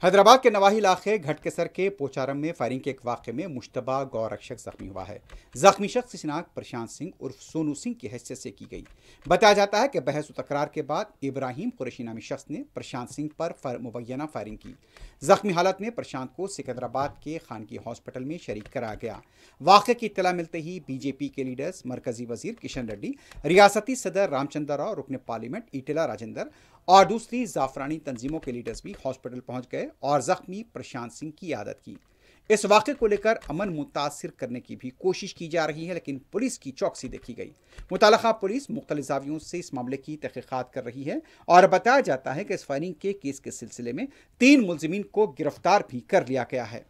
हैदराबाद के नवाही इलाके घटकेसर के पोचारम में फायरिंग के एक वाक़े में मुश्तबा गौरक्षक जख्मी हुआ है। जख्मी शख्स की शिनाख्त प्रशांत सिंह उर्फ सोनू सिंह की हैसियत से की गई। बताया जाता है कि बहस व तकरार के बाद इब्राहिम कुरैशी नामी शख्स ने प्रशांत सिंह पर मुबैना फायरिंग की। जख्मी हालत में प्रशांत को सिकंदराबाद के खानगी हॉस्पिटल में शरीक कराया गया। वाक़े की इत्तला मिलते ही बीजेपी के लीडर्स मरकजी वजीर किशन रेड्डी, रियासती सदर रामचंद्र राव, रुकन पार्लियामेंट ईटेला राजेंद्र और दूसरी जाफरानी तंजीमों के लीडर्स भी हॉस्पिटल पहुंच गए और जख्मी प्रशांत सिंह की आदत की। इस वाक़े को लेकर अमन मुतासिर करने की भी कोशिश की जा रही है, लेकिन पुलिस की चौकसी देखी गई। मुतल्लिका पुलिस मुख्तलिफ ज़ावियों से इस मामले की तहक़ीक़ात कर रही है और बताया जाता है कि इस फायरिंग के केस के सिलसिले में 3 मुलज़िमीन को गिरफ्तार भी कर लिया गया है।